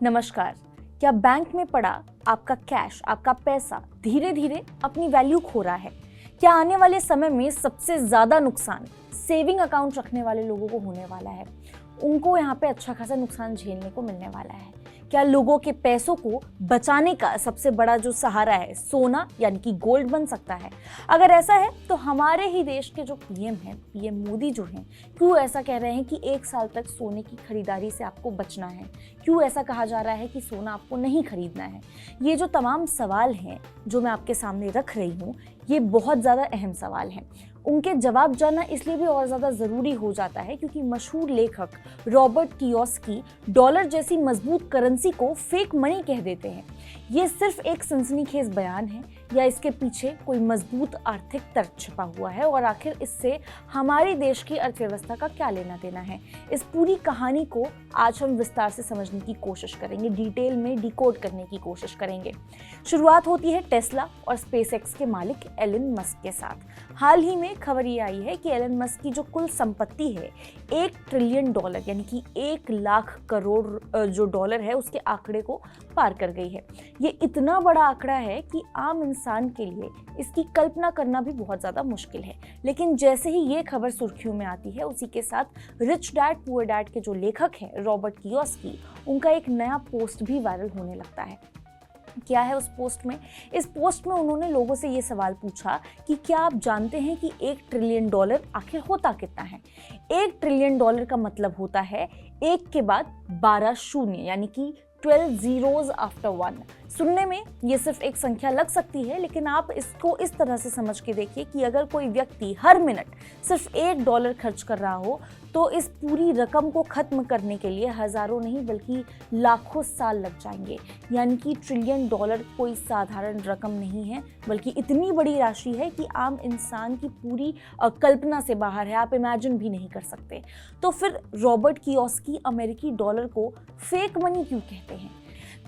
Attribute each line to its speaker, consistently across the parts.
Speaker 1: नमस्कार। क्या बैंक में पड़ा आपका कैश, आपका पैसा धीरे धीरे अपनी वैल्यू खो रहा है? क्या आने वाले समय में सबसे ज्यादा नुकसान सेविंग अकाउंट रखने वाले लोगों को होने वाला है? उनको यहाँ पे अच्छा खासा नुकसान झेलने को मिलने वाला है। क्या लोगों के पैसों को बचाने का सबसे बड़ा जो सहारा है सोना यानी कि गोल्ड बन सकता है? अगर ऐसा है तो हमारे ही देश के जो पीएम हैं, पीएम मोदी जो हैं, क्यों ऐसा कह रहे हैं कि 1 साल तक सोने की खरीदारी से आपको बचना है? क्यों ऐसा कहा जा रहा है कि सोना आपको नहीं खरीदना है? ये जो तमाम सवाल हैं जो मैं आपके सामने रख रही हूँ, ये बहुत ज़्यादा अहम सवाल हैं। उनके जवाब जानना इसलिए भी और ज़्यादा ज़रूरी हो जाता है क्योंकि मशहूर लेखक रॉबर्ट कियोसाकी डॉलर जैसी मजबूत करेंसी को फेक मनी कह देते हैं। ये सिर्फ एक सनसनीखेज बयान है या इसके पीछे कोई मजबूत आर्थिक तर्क छिपा हुआ है? और आखिर इससे हमारे देश की अर्थव्यवस्था का क्या लेना देना है? इस पूरी कहानी को आज हम विस्तार से समझने की कोशिश करेंगे, डिटेल में डिकोड करने की कोशिश करेंगे। शुरुआत होती है टेस्ला और स्पेसएक्स के मालिक एलन मस्क के साथ। हाल ही में खबर ये आई है कि एलन मस्क की जो कुल संपत्ति है $1 ट्रिलियन यानी कि 1 लाख करोड़ जो डॉलर है उसके आंकड़े को पार कर गई है। ये इतना बड़ा आंकड़ा है कि आम इंसान के लिए इसकी कल्पना करना भी बहुत ज़्यादा मुश्किल है। लेकिन जैसे ही ये खबर सुर्खियों में आती है, उसी के साथ रिच डैड पुअर डैड के जो लेखक हैं रॉबर्ट कियोसाकी, उनका एक नया पोस्ट भी वायरल होने लगता है। क्या है उस पोस्ट में? इस पोस्ट में उन्होंने लोगों से ये सवाल पूछा कि क्या आप जानते हैं कि $1 ट्रिलियन आखिर होता कितना है? $1 ट्रिलियन का मतलब होता है 1 के बाद 12 शून्य यानी कि 12 zeros after 1। सुनने में ये सिर्फ एक संख्या लग सकती है, लेकिन आप इसको इस तरह से समझ के देखिए कि अगर कोई व्यक्ति हर मिनट सिर्फ $1 खर्च कर रहा हो तो इस पूरी रकम को खत्म करने के लिए हजारों नहीं बल्कि लाखों साल लग जाएंगे। यानी कि $1 ट्रिलियन कोई साधारण रकम नहीं है, बल्कि इतनी बड़ी राशि है कि आम इंसान की पूरी कल्पना से बाहर है, आप इमेजिन भी नहीं कर सकते। तो फिर रॉबर्ट कियोसाकी अमेरिकी डॉलर को फेक मनी क्यों कहते हैं?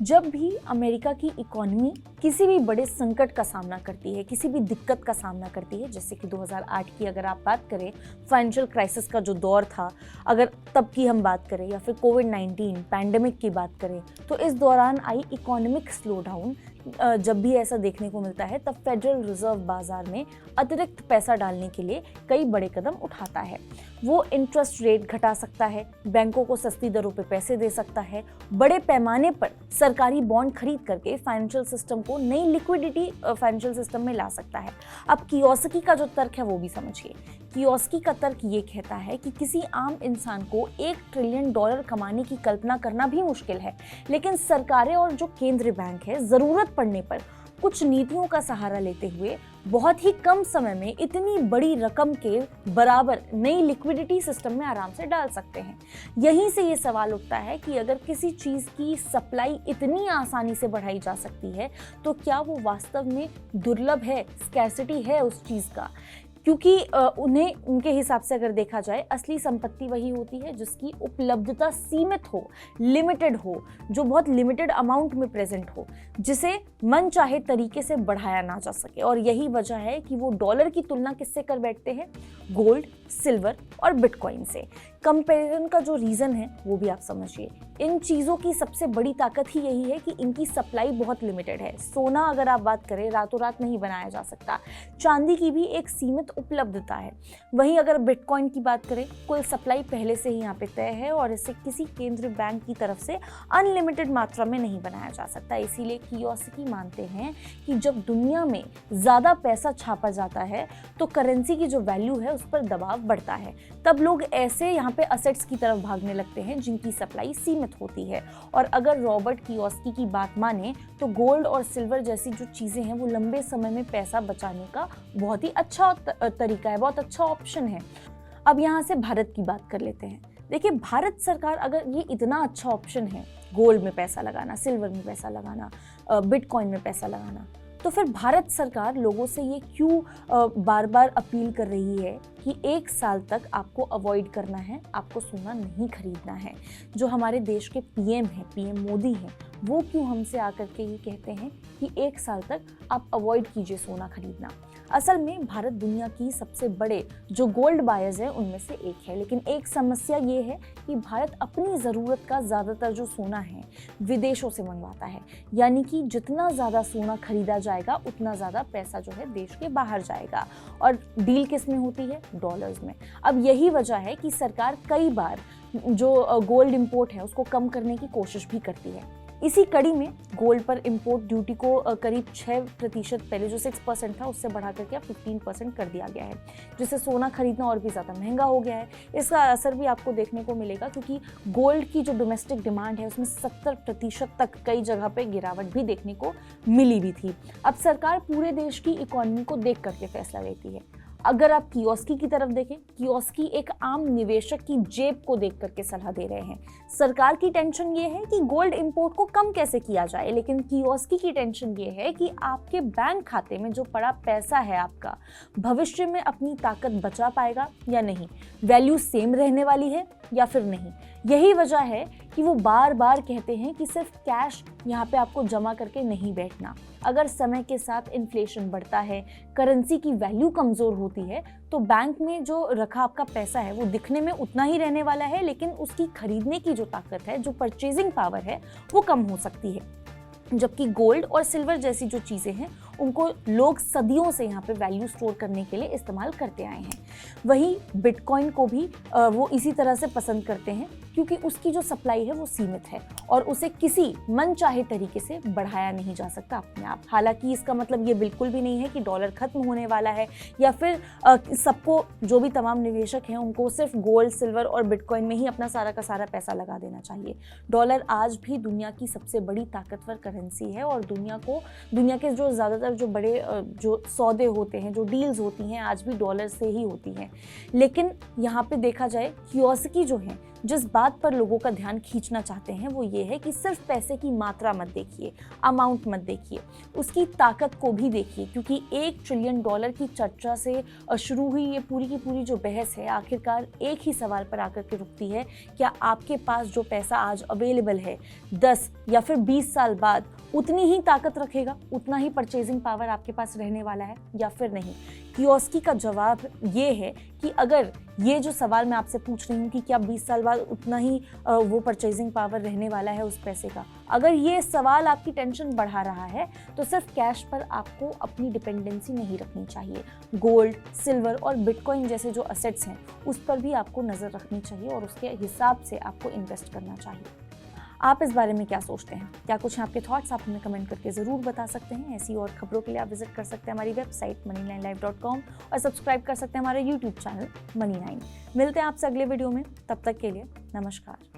Speaker 1: जब भी अमेरिका की इकोनॉमी किसी भी बड़े संकट का सामना करती है, किसी भी दिक्कत का सामना करती है, जैसे कि 2008 की अगर आप बात करें, फाइनेंशियल क्राइसिस का जो दौर था, अगर तब की हम बात करें, या फिर कोविड-19 पैंडेमिक की बात करें, तो इस दौरान आई इकोनॉमिक स्लोडाउन जब भी ऐसा देखने को मिलता है, तब फेडरल रिजर्व बाजार में अतिरिक्त पैसा डालने के लिए कई बड़े कदम उठाता है। वो इंटरेस्ट रेट घटा सकता है, बैंकों को सस्ती दरों पे पैसे दे सकता है, बड़े पैमाने पर सरकारी बॉन्ड खरीद करके फाइनेंशियल सिस्टम को नई लिक्विडिटी फाइनेंशियल सिस्टम में ला सकता है। अब कियोसाकी का जो तर्क है वो भी समझिए। कियोसाकी का तर्क ये कहता है कि किसी आम इंसान को $1 ट्रिलियन कमाने की कल्पना करना भी मुश्किल है, लेकिन सरकारें और जो केंद्रीय बैंक है ज़रूरत पड़ने पर कुछ नीतियों का सहारा लेते हुए बहुत ही कम समय में इतनी बड़ी रकम के बराबर नई लिक्विडिटी सिस्टम में आराम से डाल सकते हैं। यहीं से ये सवाल उठता है कि अगर किसी चीज़ की सप्लाई इतनी आसानी से बढ़ाई जा सकती है तो क्या वो वास्तव में दुर्लभ है, स्कैर्सिटी है उस चीज़ का? क्योंकि उन्हें उनके हिसाब से अगर देखा जाए, असली संपत्ति वही होती है जिसकी उपलब्धता सीमित हो, लिमिटेड हो, जो बहुत लिमिटेड अमाउंट में प्रेजेंट हो, जिसे मन चाहे तरीके से बढ़ाया ना जा सके। और यही वजह है कि वो डॉलर की तुलना किससे कर बैठते हैं? गोल्ड, सिल्वर और बिटकॉइन से। कंपैरिजन का जो रीज़न है वो भी आप समझिए। इन चीज़ों की सबसे बड़ी ताकत ही यही है कि इनकी सप्लाई बहुत लिमिटेड है। सोना अगर आप बात करें, रातों रात नहीं बनाया जा सकता। चांदी की भी एक सीमित उपलब्धता है। वहीं अगर बिटकॉइन की बात करें, कुल सप्लाई पहले से ही यहाँ पे तय है और इसे किसी केंद्रीय बैंक की तरफ से अनलिमिटेड मात्रा में नहीं बनाया जा सकता। इसीलिए कियोसाकी मानते हैं कि जब दुनिया में ज़्यादा पैसा छापा जाता है तो करेंसी की जो वैल्यू है उस पर दबाव बढ़ता है। तब लोग ऐसे यहाँ पे असेट्स की तरफ भागने लगते हैं जिनकी सप्लाई सीमित होती है। और अगर रॉबर्ट कियोसाकी की बात माने तो गोल्ड और सिल्वर जैसी जो चीज़ें हैं वो लंबे समय में पैसा बचाने का बहुत ही अच्छा तरीका है, बहुत अच्छा ऑप्शन है। अब यहाँ से भारत की बात कर लेते हैं। देखिए, भारत सरकार अगर ये इतना अच्छा ऑप्शन है, गोल्ड में पैसा लगाना, सिल्वर में पैसा लगाना, बिटकॉइन में पैसा लगाना, तो फिर भारत सरकार लोगों से ये क्यों बार बार अपील कर रही है कि 1 साल तक आपको अवॉइड करना है, आपको सोना नहीं खरीदना है? जो हमारे देश के पीएम हैं, पीएम मोदी हैं, वो क्यों हमसे आकर के ये कहते हैं कि 1 साल तक आप अवॉइड कीजिए सोना खरीदना? असल में भारत दुनिया की सबसे बड़े जो गोल्ड बायर्स है उनमें से एक है, लेकिन एक समस्या ये है कि भारत अपनी ज़रूरत का ज़्यादातर जो सोना है विदेशों से मंगवाता है, यानी कि जितना ज़्यादा सोना खरीदा जाएगा उतना ज़्यादा पैसा जो है देश के बाहर जाएगा। और डील किस में होती है? डॉलर्स में। अब यही वजह है कि सरकार कई बार जो गोल्ड इंपोर्ट है उसको कम करने की कोशिश भी करती है। इसी कड़ी में गोल्ड पर इंपोर्ट ड्यूटी को करीब 6%, पहले जो 6% था उससे बढ़ा करके अब 15% कर दिया गया है, जिससे सोना खरीदना और भी ज़्यादा महंगा हो गया है। इसका असर भी आपको देखने को मिलेगा क्योंकि गोल्ड की जो डोमेस्टिक डिमांड है उसमें 70% तक कई जगह पे गिरावट भी देखने को मिली भी थी। अब सरकार पूरे देश की इकोनॉमी को देख करके फैसला लेती है। अगर आप कियोस्की की तरफ देखें, कियोस्की एक आम निवेशक की जेब को देख करके सलाह दे रहे हैं। सरकार की टेंशन ये है कि गोल्ड इंपोर्ट को कम कैसे किया जाए, लेकिन कियोस्की की टेंशन ये है कि आपके बैंक खाते में जो पड़ा पैसा है आपका भविष्य में अपनी ताकत बचा पाएगा या नहीं, वैल्यू सेम रहने वाली है या फिर नहीं। यही वजह है कि वो बार बार कहते हैं कि सिर्फ कैश यहाँ पे आपको जमा करके नहीं बैठना। अगर समय के साथ इन्फ्लेशन बढ़ता है, करेंसी की वैल्यू कमज़ोर होती है, तो बैंक में जो रखा आपका पैसा है वो दिखने में उतना ही रहने वाला है, लेकिन उसकी खरीदने की जो ताकत है, जो परचेजिंग पावर है, वो कम हो सकती है। जबकि गोल्ड और सिल्वर जैसी जो चीज़ें हैं उनको लोग सदियों से यहाँ पे वैल्यू स्टोर करने के लिए इस्तेमाल करते आए हैं। वहीं बिटकॉइन को भी वो इसी तरह से पसंद करते हैं क्योंकि उसकी जो सप्लाई है वो सीमित है और उसे किसी मनचाहे तरीके से बढ़ाया नहीं जा सकता अपने आप। हालांकि इसका मतलब ये बिल्कुल भी नहीं है कि डॉलर खत्म होने वाला है या फिर सबको, जो भी तमाम निवेशक हैं उनको सिर्फ गोल्ड, सिल्वर और बिटकॉइन में ही अपना सारा का सारा पैसा लगा देना चाहिए। डॉलर आज भी दुनिया की सबसे बड़ी ताकतवर करेंसी है और दुनिया के जो ज़्यादातर जो बड़े जो सौदे होते हैं, जो डील्स होती हैं, आज भी डॉलर से ही होती हैं। लेकिन यहाँ पे देखा जाए, कियोस्की जो है जिस बात पर लोगों का ध्यान खींचना चाहते हैं वो ये है कि सिर्फ पैसे की मात्रा मत देखिए, अमाउंट मत देखिए, उसकी ताकत को भी देखिए। क्योंकि $1 ट्रिलियन की चर्चा से शुरू हुई ये पूरी की पूरी जो बहस है आखिरकार एक ही सवाल पर आकर के रुकती है, क्या आपके पास जो पैसा आज अवेलेबल है 10 या फिर 20 साल बाद उतनी ही ताकत रखेगा, उतना ही परचेजिंग पावर आपके पास रहने वाला है या फिर नहीं। कियोस्की का जवाब ये है कि अगर ये जो सवाल मैं आपसे पूछ रही हूँ कि क्या 20 साल बाद उतना ही वो परचेजिंग पावर रहने वाला है उस पैसे का, अगर ये सवाल आपकी टेंशन बढ़ा रहा है तो सिर्फ कैश पर आपको अपनी डिपेंडेंसी नहीं रखनी चाहिए। गोल्ड, सिल्वर और बिटकॉइन जैसे जो असेट्स हैं उस पर भी आपको नज़र रखनी चाहिए और उसके हिसाब से आपको इन्वेस्ट करना चाहिए। आप इस बारे में क्या सोचते हैं? क्या कुछ हैं आपके थॉट्स? आप हमें कमेंट करके ज़रूर बता सकते हैं। ऐसी और खबरों के लिए आप विजिट कर सकते हैं हमारी वेबसाइट money9live.com और सब्सक्राइब कर सकते हैं हमारे YouTube चैनल Money9। मिलते हैं आपसे अगले वीडियो में, तब तक के लिए नमस्कार।